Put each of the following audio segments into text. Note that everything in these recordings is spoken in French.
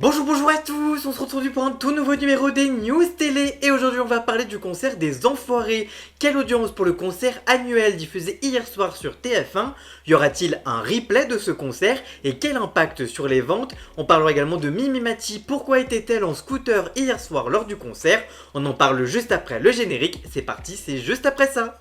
Bonjour à tous, on se retrouve pour un tout nouveau numéro des News Télé et aujourd'hui on va parler du concert des Enfoirés. Quelle audience pour le concert annuel diffusé hier soir sur TF1? Y aura-t-il un replay de ce concert et quel impact sur les ventes? On parlera également de Mimi Mati, pourquoi était-elle en scooter hier soir lors du concert? On en parle juste après le générique, c'est parti, c'est juste après ça.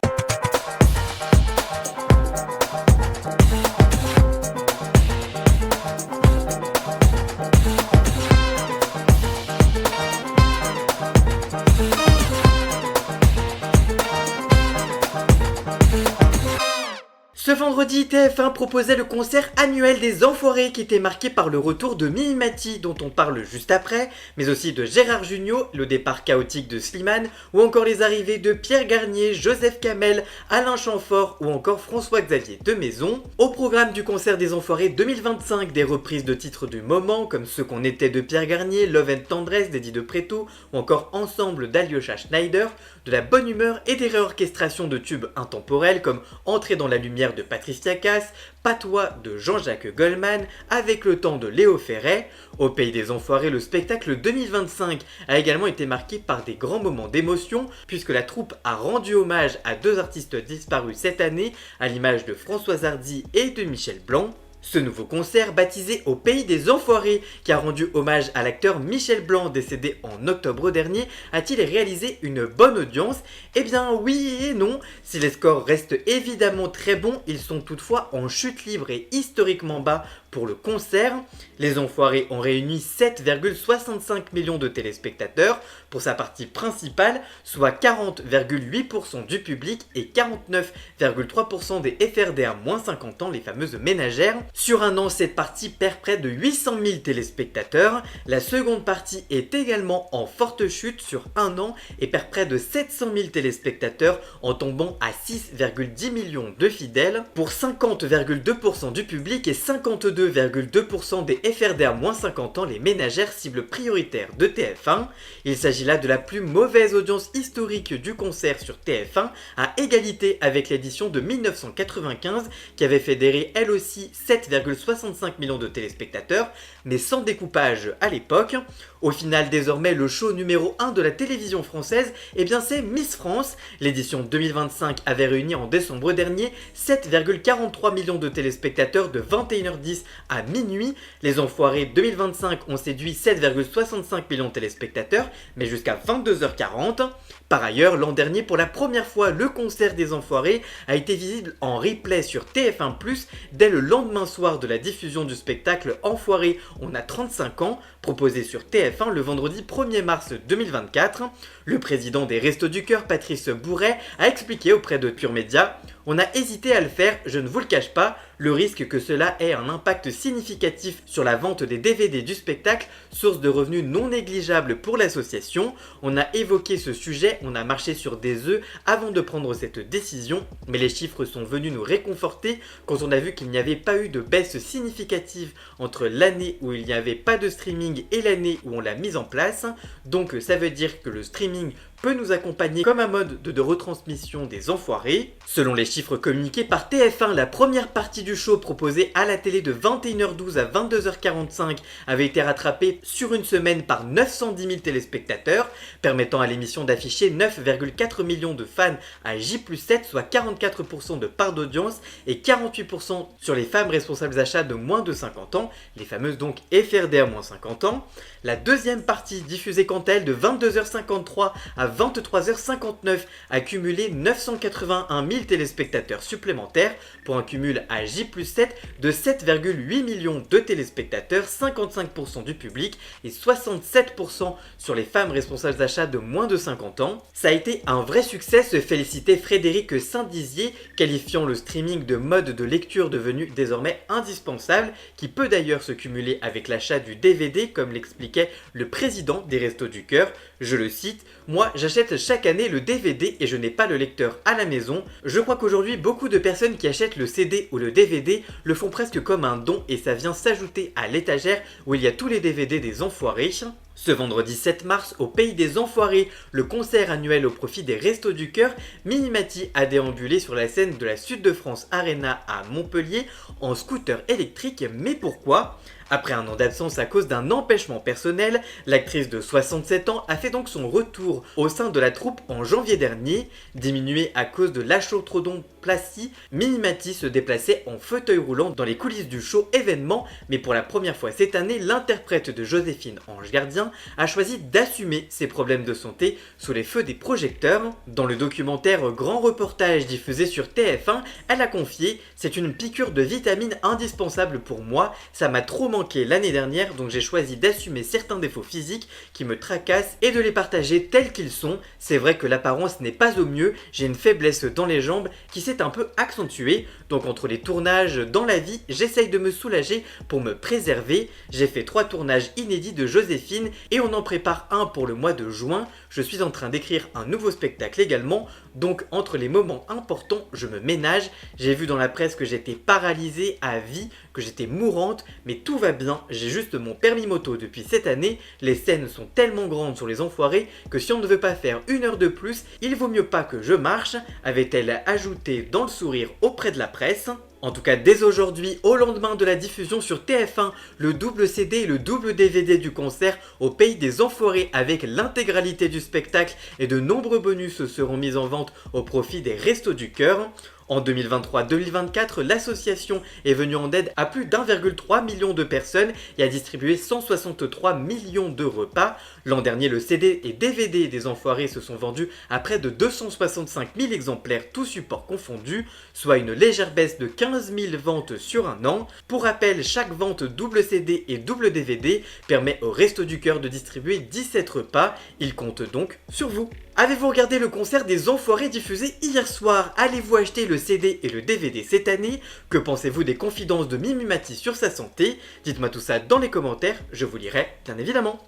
Ce vendredi, TF1 proposait le concert annuel des Enfoirés qui était marqué par le retour de Mimi Mati dont on parle juste après, mais aussi de Gérard Jugnot, le départ chaotique de Slimane, ou encore les arrivées de Pierre Garnier, Joseph Kamel, Alain Chamfort ou encore François-Xavier de Maison. Au programme du concert des Enfoirés 2025, des reprises de titres du moment comme Ce qu'on était de Pierre Garnier, Love and Tendresse d'Eddie de Pretto ou encore Ensemble d'Alyosha Schneider, de la bonne humeur et des réorchestrations de tubes intemporels comme Entrer dans la lumière de Patricia Cass, Patois de Jean-Jacques Goldman, Avec le temps de Léo Ferré. Au Pays des Enfoirés, le spectacle 2025 a également été marqué par des grands moments d'émotion puisque la troupe a rendu hommage à deux artistes disparus cette année, à l'image de Françoise Hardy et de Michel Blanc. Ce nouveau concert, baptisé Au Pays des Enfoirés, qui a rendu hommage à l'acteur Michel Blanc décédé en octobre dernier, a-t-il réalisé une bonne audience? Eh bien oui et non, si les scores restent évidemment très bons, ils sont toutefois en chute libre et historiquement bas pour le concert. Les Enfoirés ont réuni 7,65 millions de téléspectateurs pour sa partie principale, soit 40,8% du public et 49,3% des FRDA moins 50 ans, les fameuses ménagères. Sur un an, cette partie perd près de 800 000 téléspectateurs. La seconde partie est également en forte chute sur un an et perd près de 700 000 téléspectateurs en tombant à 6,10 millions de fidèles pour 50,2% du public et 52,2% des FRDA moins 50 ans, les ménagères cibles prioritaires de TF1. Il s'agit là de la plus mauvaise audience historique du concert sur TF1, à égalité avec l'édition de 1995 qui avait fédéré elle aussi 7,65 millions de téléspectateurs, mais sans découpage à l'époque. Au final, désormais, le show numéro 1 de la télévision française, eh bien c'est Miss France. L'édition 2025 avait réuni en décembre dernier 7,43 millions de téléspectateurs de 21h10 à minuit. Les Enfoirés 2025 ont séduit 7,65 millions de téléspectateurs, mais jusqu'à 22h40. Par ailleurs, l'an dernier, pour la première fois, le concert des Enfoirés a été visible en replay sur TF1+, dès le lendemain soir de la diffusion du spectacle Enfoirés, on a 35 ans, proposé sur TF1 le vendredi 1er mars 2024. Le président des Restos du Cœur, Patrice Bourret, a expliqué auprès de Pure Média: on a hésité à le faire, je ne vous le cache pas, le risque que cela ait un impact significatif sur la vente des DVD du spectacle, source de revenus non négligeable pour l'association. On a évoqué ce sujet, on a marché sur des œufs avant de prendre cette décision, mais les chiffres sont venus nous réconforter quand on a vu qu'il n'y avait pas eu de baisse significative entre l'année où il n'y avait pas de streaming et l'année où on l'a mise en place. Donc ça veut dire que le streaming peut nous accompagner comme un mode de retransmission des Enfoirés. Selon les chiffres communiqués par TF1, la première partie du show proposée à la télé de 21h12 à 22h45 avait été rattrapée sur une semaine par 910 000 téléspectateurs, permettant à l'émission d'afficher 9,4 millions de fans à J+7, soit 44% de part d'audience et 48% sur les femmes responsables d'achat de moins de 50 ans, les fameuses donc FRDA moins 50 ans. La deuxième partie, diffusée quant à elle de 22h53 à 23h59, a cumulé 981 000 téléspectateurs supplémentaires pour un cumul à J+7 de 7,8 millions de téléspectateurs, 55% du public et 67% sur les femmes responsables d'achat de moins de 50 ans. Ça a été un vrai succès, se félicitait Frédéric Saint-Dizier, qualifiant le streaming de mode de lecture devenu désormais indispensable, qui peut d'ailleurs se cumuler avec l'achat du DVD comme l'expliquait le président des Restos du Cœur. Je le cite: moi j'achète chaque année le DVD et je n'ai pas le lecteur à la maison. Je crois qu'aujourd'hui beaucoup de personnes qui achètent le CD ou le DVD le font presque comme un don et ça vient s'ajouter à l'étagère où il y a tous les DVD des Enfoirés. Ce vendredi 7 mars, au Pays des Enfoirés, le concert annuel au profit des Restos du Cœur, Mimimati a déambulé sur la scène de la Sud de France Arena à Montpellier en scooter électrique. Mais pourquoi ? Après un an d'absence à cause d'un empêchement personnel, l'actrice de 67 ans a fait donc son retour au sein de la troupe en janvier dernier. Diminuée à cause de l'achotrodonplasie, Mimimati se déplaçait en fauteuil roulant dans les coulisses du show événement, mais pour la première fois cette année, l'interprète de Joséphine Ange Gardien a choisi d'assumer ses problèmes de santé sous les feux des projecteurs. Dans le documentaire Grand Reportage diffusé sur TF1, elle a confié « C'est une piqûre de vitamines indispensable pour moi, ça m'a trop manqué l'année dernière, donc j'ai choisi d'assumer certains défauts physiques qui me tracassent et de les partager tels qu'ils sont. C'est vrai que l'apparence n'est pas au mieux, j'ai une faiblesse dans les jambes qui s'est un peu accentuée, donc entre les tournages dans la vie, j'essaye de me soulager pour me préserver. J'ai fait 3 tournages inédits de Joséphine et on en prépare un pour le mois de juin. Je suis en train d'écrire un nouveau spectacle également, donc entre les moments importants, je me ménage. J'ai vu dans la presse que j'étais paralysée à vie, que j'étais mourante, mais tout va bien, j'ai juste mon permis moto depuis cette année. Les scènes sont tellement grandes sur les Enfoirés que si on ne veut pas faire 1 heure de plus, il vaut mieux pas que je marche, avait-elle ajouté dans le sourire auprès de la presse. En tout cas, dès aujourd'hui, au lendemain de la diffusion sur TF1, le double CD et le double DVD du concert au Pays des Enfoirés avec l'intégralité du spectacle et de nombreux bonus seront mis en vente au profit des Restos du Cœur. En 2023-2024, l'association est venue en aide à plus d'1,3 million de personnes et a distribué 163 millions de repas. L'an dernier, le CD et DVD des Enfoirés se sont vendus à près de 265 000 exemplaires, tous supports confondus, soit une légère baisse de 15 000 ventes sur un an. Pour rappel, chaque vente double CD et double DVD permet au Restos du Cœur de distribuer 17 repas. Ils comptent donc sur vous. Avez-vous regardé le concert des Enfoirés diffusé hier soir? Allez-vous acheter le CD et le DVD cette année? Que pensez-vous des confidences de Mimimati sur sa santé? Dites-moi tout ça dans les commentaires, je vous lirai bien évidemment.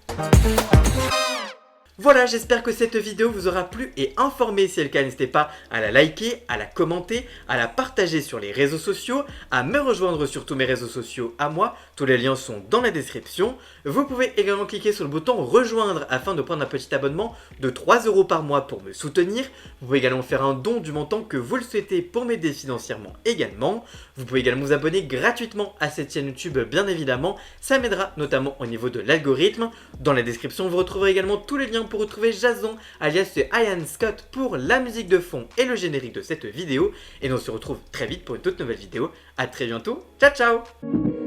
Voilà, j'espère que cette vidéo vous aura plu et informé. Si c'est le cas, n'hésitez pas à la liker, à la commenter, à la partager sur les réseaux sociaux, à me rejoindre sur tous mes réseaux sociaux à moi. Tous les liens sont dans la description. Vous pouvez également cliquer sur le bouton rejoindre afin de prendre un petit abonnement de 3 € par mois pour me soutenir. Vous pouvez également faire un don du montant que vous le souhaitez pour m'aider financièrement également. Vous pouvez également vous abonner gratuitement à cette chaîne YouTube, bien évidemment. Ça m'aidera notamment au niveau de l'algorithme. Dans la description, vous retrouverez également tous les liens pour retrouver Jason, alias Ian Scott, pour la musique de fond et le générique de cette vidéo. Et nous on se retrouve très vite pour une toute nouvelle vidéo. A très bientôt. Ciao ciao.